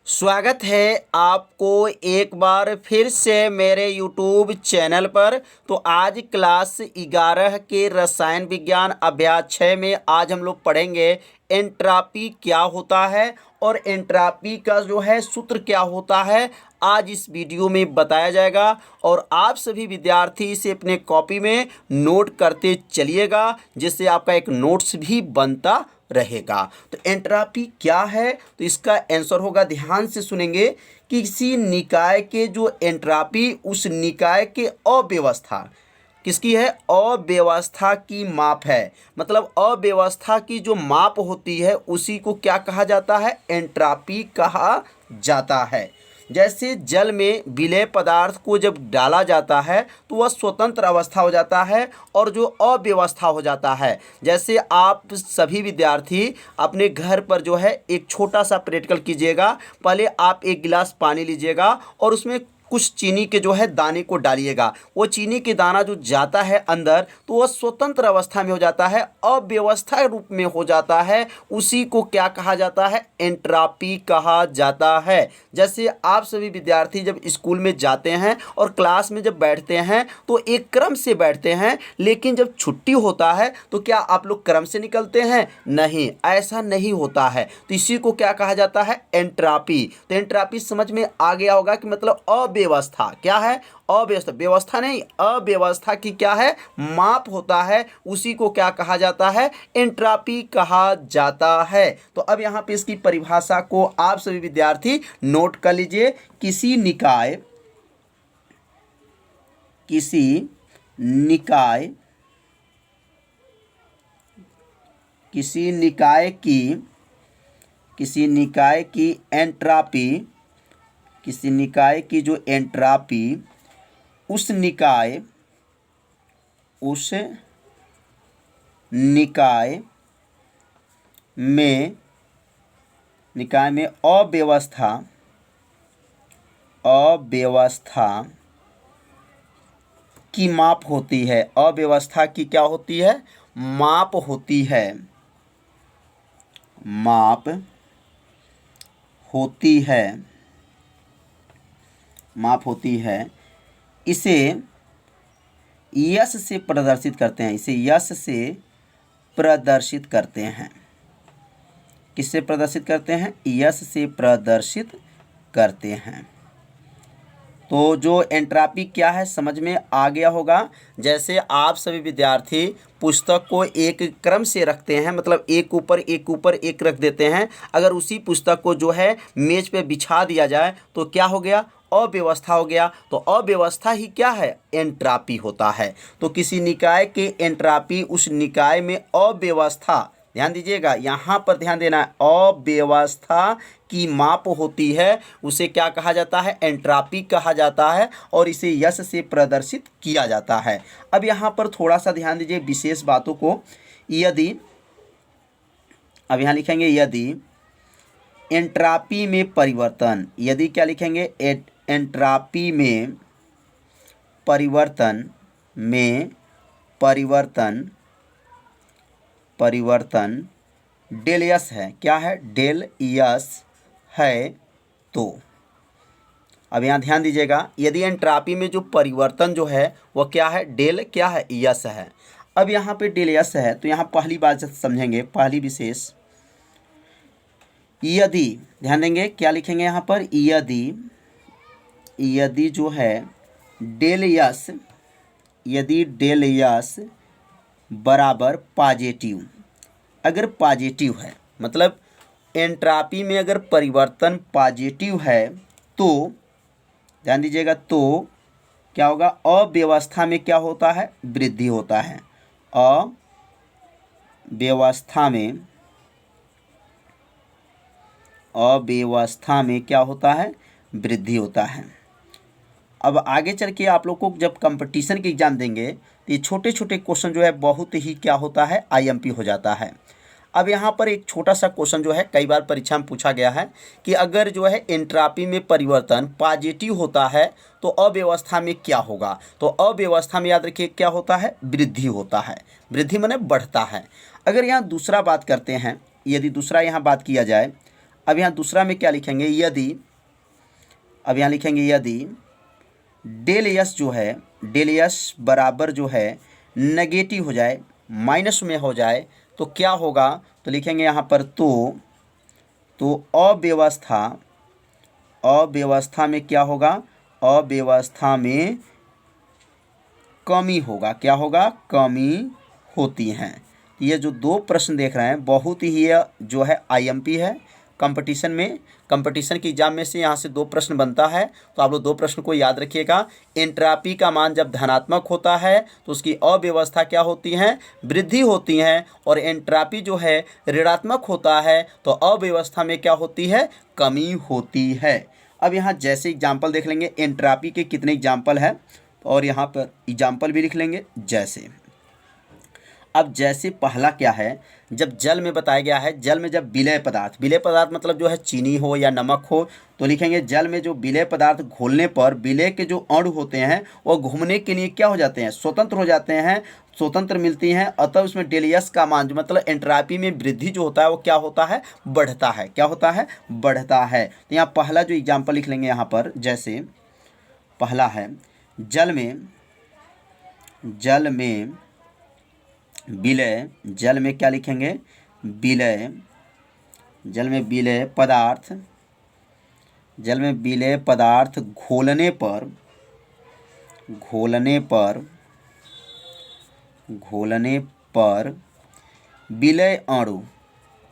स्वागत है आपको एक बार फिर से मेरे YouTube चैनल पर। तो आज क्लास 11 के रसायन विज्ञान अध्याय 6 में आज हम लोग पढ़ेंगे एंट्रापी क्या होता है और एंट्रापी का जो है सूत्र क्या होता है, आज इस वीडियो में बताया जाएगा। और आप सभी विद्यार्थी इसे अपने कॉपी में नोट करते चलिएगा, जिससे आपका एक नोट्स भी बनता रहेगा। तो एंट्रापी क्या है, तो इसका आंसर होगा, ध्यान से सुनेंगे, किसी निकाय के जो एंट्रापी उस निकाय के अव्यवस्था किसकी है, अव्यवस्था की माप है। मतलब अव्यवस्था की जो माप होती है उसी को क्या कहा जाता है, एंट्रापी कहा जाता है। जैसे जल में विलेय पदार्थ को जब डाला जाता है तो वह स्वतंत्र अवस्था हो जाता है और जो अव्यवस्था हो जाता है। जैसे आप सभी विद्यार्थी अपने घर पर जो है एक छोटा सा प्रैक्टिकल कीजिएगा। पहले आप एक गिलास पानी लीजिएगा और उसमें कुछ चीनी के जो है दाने को डालिएगा। वो चीनी के दाना जो जाता है अंदर तो वह स्वतंत्र अवस्था में हो जाता है, अव्यवस्था रूप में हो जाता है। उसी को क्या कहा जाता है, एंट्रापी कहा जाता है। जैसे आप सभी विद्यार्थी जब स्कूल में जाते हैं और क्लास में जब बैठते हैं तो एक क्रम से बैठते हैं, लेकिन जब छुट्टी होता है तो क्या आप लोग क्रम से निकलते हैं? नहीं, ऐसा नहीं होता है। तो इसी को क्या कहा जाता है, एंट्रापी। तो एंट्रापी समझ में आ गया होगा कि मतलब अव्यवस्था क्या है, अव्यवस्था, व्यवस्था नहीं, अव्यवस्था की क्या है, माप होता है। उसी को क्या कहा जाता है, एंट्रापी कहा जाता है। तो अब यहाँ पे इसकी परिभाषा को आप सभी विद्यार्थी नोट कर लीजिए। किसी निकाय की एंट्रापी, किसी निकाय की जो एंट्रापी उस निकाय में अव्यवस्था की माप होती है। अव्यवस्था की क्या होती है, माप होती है, माप होती है। इसे यश से प्रदर्शित करते हैं, किससे प्रदर्शित करते हैं, यश से प्रदर्शित करते हैं। तो जो एंट्रापी क्या है समझ में आ गया होगा। जैसे आप सभी विद्यार्थी पुस्तक को एक क्रम से रखते हैं, मतलब एक ऊपर एक रख देते हैं। अगर उसी पुस्तक को जो है मेज पे बिछा दिया जाए तो क्या हो गया, अव्यवस्था हो गया। तो अव्यवस्था ही क्या है, एंट्रापी होता है। तो किसी निकाय के एंट्रापी उस निकाय में अव्यवस्था, ध्यान दीजिएगा, यहाँ पर ध्यान देना है, अव्यवस्था की माप होती है, उसे क्या कहा जाता है, एंट्रापी कहा जाता है। और इसे यश से प्रदर्शित किया जाता है। अब यहाँ पर थोड़ा सा ध्यान दीजिए विशेष बातों को। यदि, अब यहाँ लिखेंगे यदि एंट्रापी में परिवर्तन, यदि क्या लिखेंगे, एंट्रापी में परिवर्तन डेल यस है, क्या है, डेल यस है। तो अब यहाँ ध्यान दीजिएगा, यदि एंट्रापी में जो परिवर्तन जो है वह क्या है, डेल क्या है, यस है। अब यहाँ पे डेल यस है तो यहाँ पहली बात समझेंगे, पहली विशेष, यदि, ध्यान देंगे क्या लिखेंगे यहाँ पर, यदि जो है डेल यस, यदि डेल यस बराबर पॉजिटिव, अगर पॉजिटिव है, मतलब एंट्रापी में अगर परिवर्तन पॉजिटिव है तो ध्यान दीजिएगा, तो क्या होगा, अव्यवस्था में क्या होता है, वृद्धि होता है। अव्यवस्था में क्या होता है, वृद्धि होता है। अब आगे चल के आप लोग को जब कंपटीशन के एग्जाम देंगे तो ये छोटे छोटे क्वेश्चन जो है बहुत ही क्या होता है, आईएमपी हो जाता है। अब यहाँ पर एक छोटा सा क्वेश्चन जो है कई बार परीक्षा में पूछा गया है कि अगर जो है एंट्रापी में परिवर्तन पॉजिटिव होता है तो अव्यवस्था में क्या होगा। तो अव्यवस्था में याद रखिए क्या होता है, वृद्धि होता है। वृद्धि माने बढ़ता है। अगर यहाँ दूसरा बात करते हैं, यदि दूसरा यहाँ बात किया जाए, अब यहाँ दूसरा में क्या लिखेंगे, यदि, अब यहाँ लिखेंगे यदि डेल एस जो है, डेल एस बराबर जो है नेगेटिव हो जाए, माइनस में हो जाए, तो क्या होगा, तो लिखेंगे यहाँ पर तो अव्यवस्था, अव्यवस्था में क्या होगा, अव्यवस्था में कमी होगा, क्या होगा, कमी होती हैं। ये जो दो प्रश्न देख रहे हैं बहुत ही ये जो है आईएमपी है, कंपटीशन में, कंपटीशन की एग्जाम में से यहाँ से दो प्रश्न बनता है, तो आप लोग दो प्रश्न को याद रखिएगा। एंट्रापी का मान जब धनात्मक होता है तो उसकी अव्यवस्था क्या होती हैं, वृद्धि होती हैं, और एंट्रापी जो है ऋणात्मक होता है तो अव्यवस्था में क्या होती है, कमी होती है। अब यहाँ जैसे एग्जाम्पल देख लेंगे, एंट्रापी के कितने एग्जाम्पल है, और यहाँ पर एग्जाम्पल भी लिख लेंगे। जैसे अब जैसे पहला क्या है, जब जल में बताया गया है, जल में जब विलेय पदार्थ, विलेय पदार्थ मतलब जो है चीनी हो या नमक हो, तो लिखेंगे जल में जो विलेय पदार्थ घोलने पर विलेय के जो अणु होते हैं वो घूमने के लिए क्या हो जाते हैं, स्वतंत्र हो जाते हैं, स्वतंत्र मिलती हैं, अतः उसमें डेल एस का मान जो मतलब एंट्रापी में वृद्धि जो होता है वो क्या होता है, बढ़ता है, क्या होता है, बढ़ता है। तो यहाँ पहला जो एग्जाम्पल लिख लेंगे यहाँ पर, जैसे पहला है जल में विलय, जल में क्या लिखेंगे, विलय, जल में विलय पदार्थ, जल में विलय पदार्थ घोलने पर, घोलने पर, घोलने पर विलय अणु,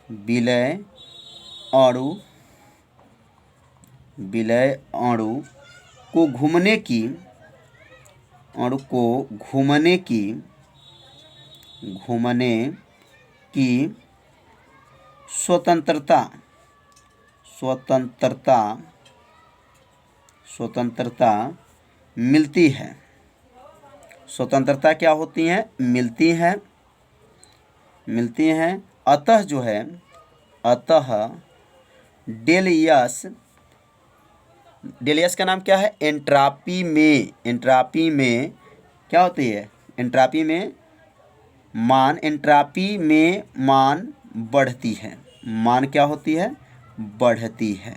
विलय अणु, विलय अणु को घूमने की, अणु को घूमने की, घूमने की स्वतंत्रता, स्वतंत्रता, स्वतंत्रता मिलती है, स्वतंत्रता क्या होती है, मिलती है, मिलती हैं, अतः जो है, अतः डेल एस, डेल एस का नाम क्या है, एंट्रापी में, एंट्रापी में क्या होती है, एंट्रापी में मान, एंट्रापी में मान बढ़ती है, मान क्या होती है, बढ़ती है।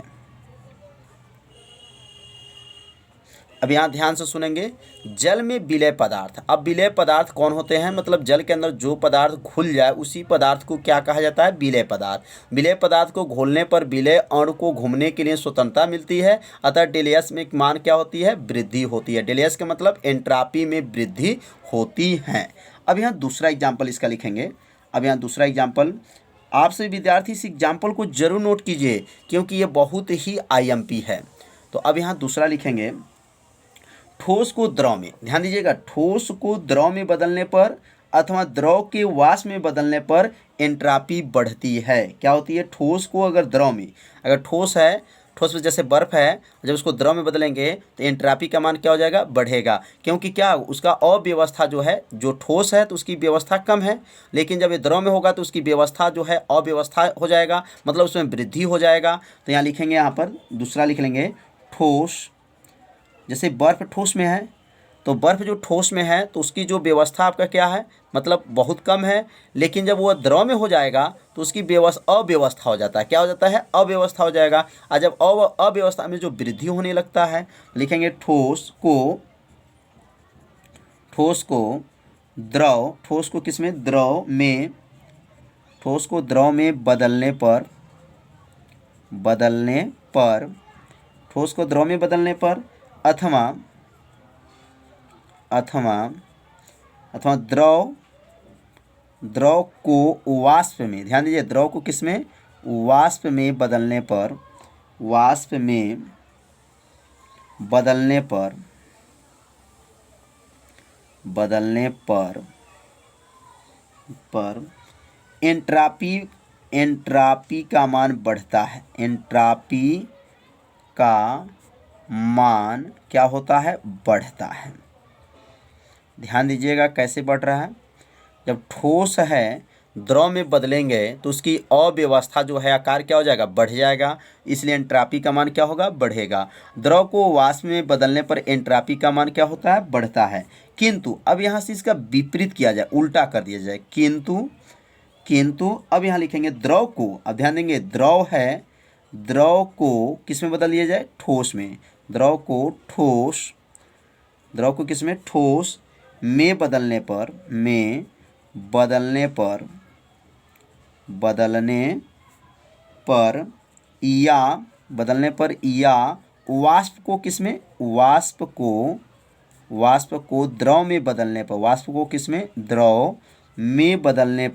अब यहाँ ध्यान से सुनेंगे, जल में विलेय पदार्थ, अब विलेय पदार्थ कौन होते हैं, मतलब जल के अंदर जो पदार्थ घुल जाए उसी पदार्थ को क्या कहा जाता है, विलेय पदार्थ। विलेय पदार्थ को घोलने पर विलेय अणु को घूमने के लिए स्वतंत्रता मिलती है, अतः डेल एस में मान क्या होती है, वृद्धि होती है। डेल एस का मतलब एंट्रापी में वृद्धि होती है। अब यहाँ दूसरा एग्जाम्पल इसका लिखेंगे। अब यहाँ दूसरा एग्जाम्पल, आप सभी विद्यार्थी इस एग्जाम्पल को जरूर नोट कीजिए क्योंकि ये बहुत ही आईएमपी है। तो अब यहाँ दूसरा लिखेंगे, ठोस को द्रव में, ध्यान दीजिएगा, ठोस को द्रव में बदलने पर अथवा द्रव के वाष्प में बदलने पर एंट्रापी बढ़ती है। क्या होती है, ठोस को अगर द्रव में, अगर ठोस है, ठोस में जैसे बर्फ है, जब उसको द्रव में बदलेंगे तो एंट्रापी का मान क्या हो जाएगा, बढ़ेगा, क्योंकि क्या उसका अव्यवस्था जो है, जो ठोस है तो उसकी व्यवस्था कम है, लेकिन जब ये द्रव में होगा तो उसकी व्यवस्था जो है अव्यवस्था हो जाएगा, मतलब उसमें वृद्धि हो जाएगा। तो यहाँ लिखेंगे, यहाँ पर दूसरा लिख लेंगे, ठोस, जैसे बर्फ ठोस में है तो बर्फ जो ठोस में है तो उसकी जो व्यवस्था आपका क्या है, मतलब बहुत कम है, लेकिन जब वो द्रव में हो जाएगा तो उसकी अव्यवस्था हो जाता है, क्या हो जाता है, अव्यवस्था हो जाएगा। और जब अव्यवस्था में जो वृद्धि होने लगता है, लिखेंगे ठोस को, ठोस को द्रव, ठोस को किस में, द्रव में, ठोस को द्रव में बदलने पर, बदलने पर, ठोस को द्रव में बदलने पर अथवा, अथवा, अथवा द्रव, द्रव को वाष्प में, ध्यान दीजिए, द्रव को किस में, वाष्प में बदलने पर, वाष्प में बदलने पर, बदलने पर, पर एंट्रापी, एंट्रापी का मान बढ़ता है, एंट्रापी का मान क्या होता है, बढ़ता है। ध्यान दीजिएगा कैसे बढ़ रहा है, जब ठोस है द्रव में बदलेंगे तो उसकी अव्यवस्था जो है आकार क्या हो जाएगा, बढ़ जाएगा, इसलिए एंट्रापी का मान क्या होगा, बढ़ेगा। द्रव को वाष्प में बदलने पर एंट्रापी का मान क्या होता है, बढ़ता है। किंतु अब यहाँ से इसका विपरीत किया जाए, उल्टा कर दिया जाए, किंतु, किंतु अब यहाँ लिखेंगे द्रव को, अब ध्यान देंगे, द्रव है, द्रव को किस में बदल दिया जाए, ठोस में। द्रव को किस में, ठोस में बदलने पर या वाष्प को किस में, वाष्प को द्रव में बदलने पर, वाष्प को किस में, द्रव में बदलने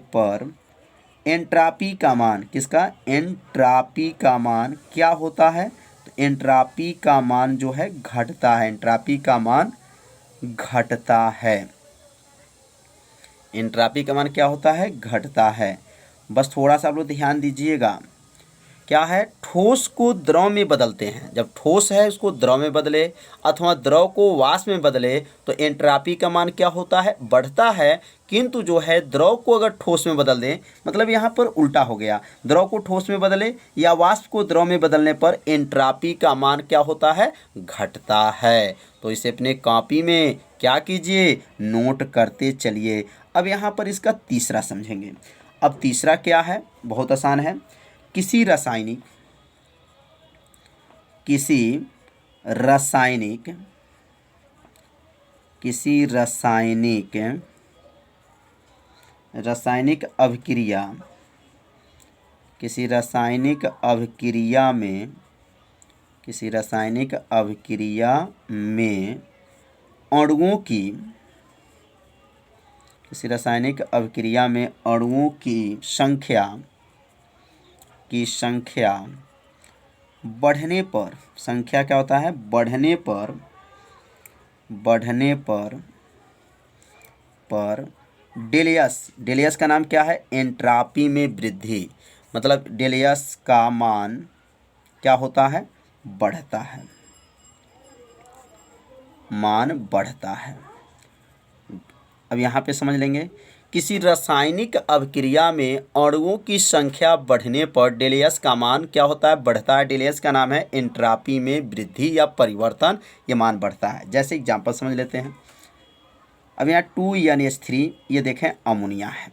पर एंट्रापी का मान, किसका, एंट्रापी का मान क्या होता है, तो एंट्रापी का मान जो है घटता है, एंट्रापी का मान घटता है, एंट्रापी का मान क्या होता है, घटता है। बस थोड़ा सा आप लोग ध्यान दीजिएगा, क्या है, ठोस को द्रव में बदलते हैं, जब ठोस है उसको द्रव में बदले अथवा द्रव को वाष्प में बदले तो एंट्रापी का मान क्या होता है, बढ़ता है। किंतु जो है द्रव को अगर ठोस में बदल दें, मतलब यहाँ पर उल्टा हो गया, द्रव को ठोस में बदले या वाष्प को द्रव में बदलने पर एंट्रापी का मान क्या होता है, घटता है। तो इसे अपने कॉपी में क्या कीजिए, नोट करते चलिए। अब यहाँ पर इसका तीसरा समझेंगे। अब तीसरा क्या है, बहुत आसान है। किसी रासायनिक अभिक्रिया में अणुओं की संख्या बढ़ने पर, संख्या क्या होता है, बढ़ने पर डेलियस का नाम क्या है, एंट्रापी में वृद्धि, मतलब डेलियस का मान क्या होता है, बढ़ता है, मान बढ़ता है। अब यहाँ पे समझ लेंगे, किसी रासायनिक अभिक्रिया में अणुओं की संख्या बढ़ने पर डेलियस का मान क्या होता है, बढ़ता है। डेलियस का नाम है एंट्रापी में वृद्धि या परिवर्तन, ये मान बढ़ता है। जैसे एग्जांपल समझ लेते हैं। अब यहाँ 2NH3 ये देखें अमोनिया है,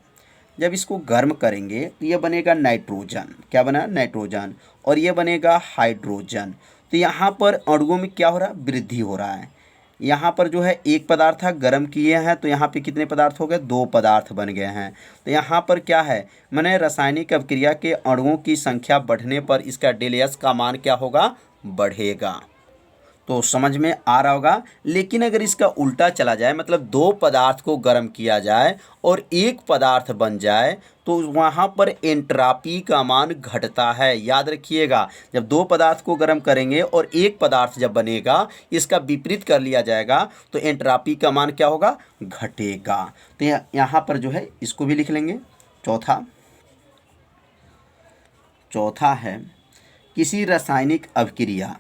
जब इसको गर्म करेंगे तो ये बनेगा नाइट्रोजन, क्या बना, नाइट्रोजन, और ये बनेगा हाइड्रोजन। तो यहाँ पर अणुओं में क्या हो रहा है, वृद्धि हो रहा है। यहाँ पर जो है एक पदार्थ था, गर्म किए हैं तो यहाँ पे कितने पदार्थ हो गए, 2 पदार्थ बन गए हैं। तो यहाँ पर क्या है, माने रासायनिक अभिक्रिया के अणुओं की संख्या बढ़ने पर इसका डेलियस का मान क्या होगा, बढ़ेगा। तो समझ में आ रहा होगा। लेकिन अगर इसका उल्टा चला जाए, मतलब 2 पदार्थ को गर्म किया जाए और एक पदार्थ बन जाए, तो वहाँ पर एंट्रापी का मान घटता है। याद रखिएगा, जब 2 पदार्थ को गर्म करेंगे और एक पदार्थ जब बनेगा, इसका विपरीत कर लिया जाएगा तो एंट्रापी का मान क्या होगा, घटेगा। तो यहाँ पर जो है इसको भी लिख लेंगे। चौथा है, किसी रासायनिक अभिक्रिया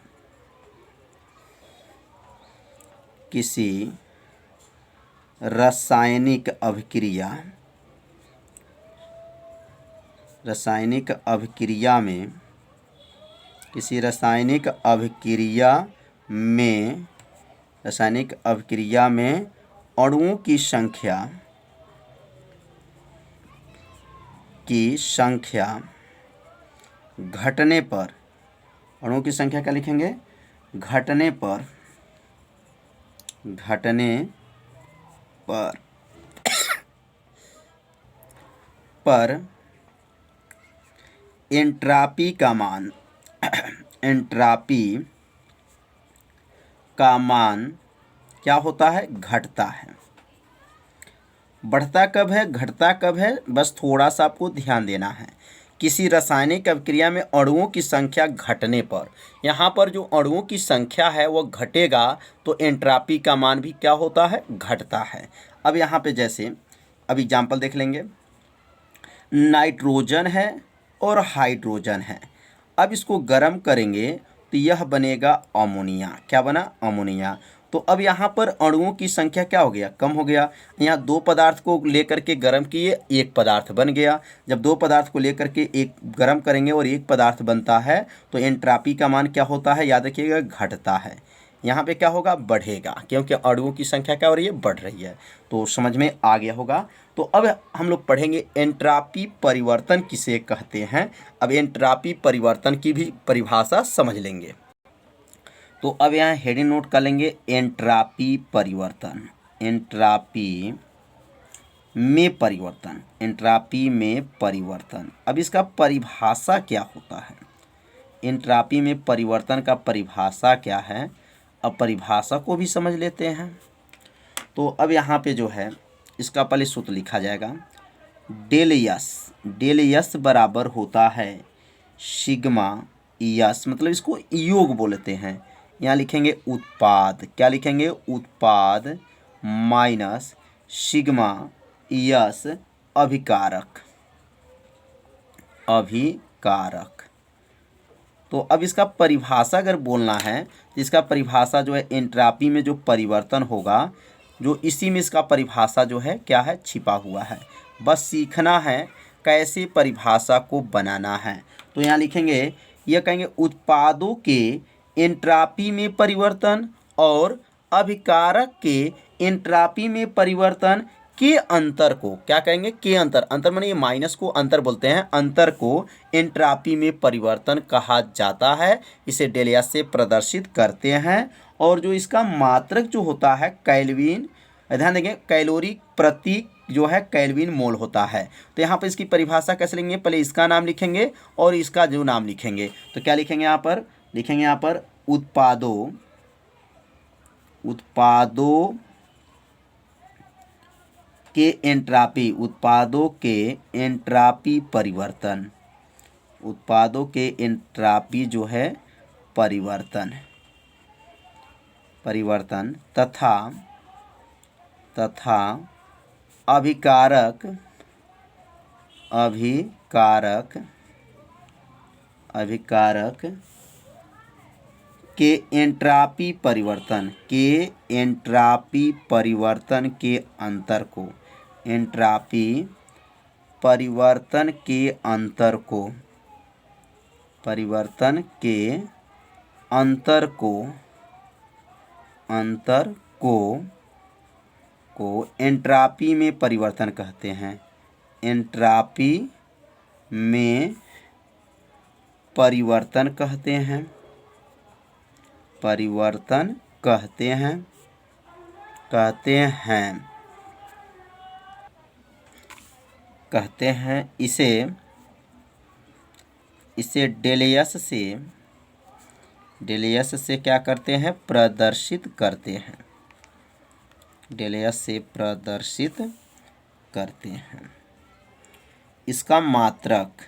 में अणुओं की संख्या घटने पर, अणुओं की संख्या क्या लिखेंगे, घटने पर एंट्रापी का मान क्या होता है, घटता है। बढ़ता कब है, घटता कब है, बस थोड़ा सा आपको ध्यान देना है। किसी रासायनिक अभिक्रिया में अणुओं की संख्या घटने पर, यहाँ पर जो अणुओं की संख्या है वो घटेगा तो एंट्रापी का मान भी क्या होता है, घटता है। अब यहाँ पे जैसे अब एग्जाम्पल देख लेंगे। नाइट्रोजन है और हाइड्रोजन है। अब इसको गर्म करेंगे तो यह बनेगा अमोनिया। क्या बना, अमोनिया। तो अब यहाँ पर अणुओं की संख्या क्या हो गया, कम हो गया। यहाँ 2 पदार्थ को लेकर के गर्म किए, एक पदार्थ बन गया। जब 2 पदार्थ को लेकर के एक गर्म करेंगे और एक पदार्थ बनता है तो एंट्रापी का मान क्या होता है, याद रखिएगा, घटता है। यहाँ पे क्या होगा, बढ़ेगा, क्योंकि अणुओं की संख्या क्या हो रही है, बढ़ रही है। तो समझ में आ गया होगा। तो अब हम लोग पढ़ेंगे एंट्रापी परिवर्तन किसे कहते हैं। अब एंट्रापी परिवर्तन की भी परिभाषा समझ लेंगे। तो अब यहाँ हेडिंग नोट कर लेंगे, एंट्रापी परिवर्तन, एंट्रापी में परिवर्तन, एंट्रापी में परिवर्तन। अब इसका परिभाषा क्या होता है, एंट्रापी में परिवर्तन का परिभाषा क्या है, अब परिभाषा को भी समझ लेते हैं। तो अब यहाँ पे जो है इसका पहले सूत्र लिखा जाएगा, डेल यस बराबर होता है सिग्मा यस, मतलब इसको योग बोलते हैं। यहाँ लिखेंगे उत्पाद, क्या लिखेंगे, उत्पाद माइनस सिग्मा यस अभिकारक, अभिकारक। तो अब इसका परिभाषा अगर बोलना है तो इसका परिभाषा जो है एंट्रापी में जो परिवर्तन होगा, जो इसी में इसका परिभाषा जो है क्या है, छिपा हुआ है। बस सीखना है कैसे परिभाषा को बनाना है। तो यहाँ लिखेंगे, यह कहेंगे उत्पादों के एंट्रापी में परिवर्तन और अभिकारक के एंट्रापी में परिवर्तन के अंतर को क्या कहेंगे, के अंतर, अंतर माने ये माइनस को अंतर बोलते हैं, अंतर को एंट्रापी में परिवर्तन कहा जाता है। इसे डेल यस से प्रदर्शित करते हैं। और जो इसका मात्रक जो होता है केल्विन, ध्यान देंगे कैलोरी प्रति जो है केल्विन मोल होता है। तो यहाँ पर इसकी परिभाषा कैसे लेंगे, पहले इसका नाम लिखेंगे और इसका जो नाम लिखेंगे। तो क्या लिखेंगे यहाँ पर, लिखेंगे यहाँ पर उत्पादों के एंट्रापी, उत्पादों के एंट्रापी परिवर्तन, उत्पादों के एंट्रापी जो है परिवर्तन तथा अभिकारक के एंट्रापी परिवर्तन के अंतर को, एंट्रापी परिवर्तन के अंतर को एंट्रापी में परिवर्तन कहते हैं, एंट्रापी में परिवर्तन कहते हैं। इसे डेल यस से क्या करते हैं, प्रदर्शित करते हैं, डेल यस से प्रदर्शित करते हैं। इसका मात्रक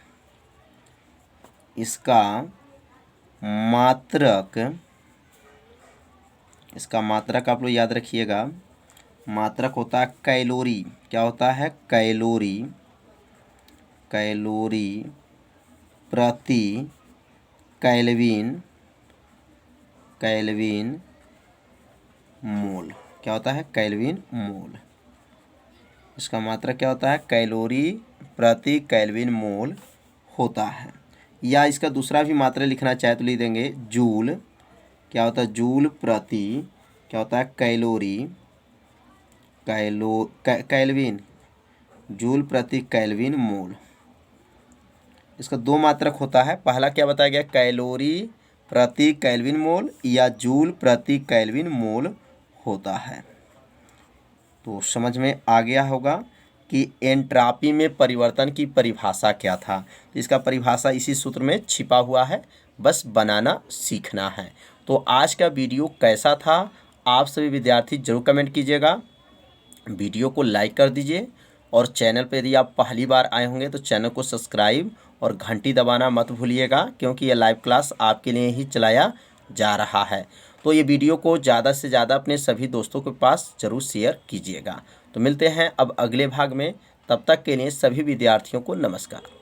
आप लोग याद रखिएगा, मात्रक होता है कैलोरी, क्या होता है, कैलोरी प्रति केल्विन मोल, क्या होता है, केल्विन मोल। इसका मात्रक क्या होता है, कैलोरी प्रति केल्विन मोल होता है। या इसका दूसरा भी मात्रा लिखना चाहे तो लिख देंगे जूल, क्या होता है, जूल प्रति क्या होता है, केल्विन, जूल प्रति केल्विन मोल। इसका दो मात्रक होता है, पहला क्या बताया गया, कैलोरी प्रति केल्विन मोल या जूल प्रति केल्विन मोल होता है। तो समझ में आ गया होगा कि एंट्रापी में परिवर्तन की परिभाषा क्या था। तो इसका परिभाषा इसी सूत्र में छिपा हुआ है, बस बनाना सीखना है। तो आज का वीडियो कैसा था, आप सभी विद्यार्थी जरूर कमेंट कीजिएगा, वीडियो को लाइक कर दीजिए और चैनल पर यदि आप पहली बार आए होंगे तो चैनल को सब्सक्राइब और घंटी दबाना मत भूलिएगा, क्योंकि ये लाइव क्लास आपके लिए ही चलाया जा रहा है। तो ये वीडियो को ज़्यादा से ज़्यादा अपने सभी दोस्तों के पास ज़रूर शेयर कीजिएगा। तो मिलते हैं अब अगले भाग में, तब तक के लिए सभी विद्यार्थियों को नमस्कार।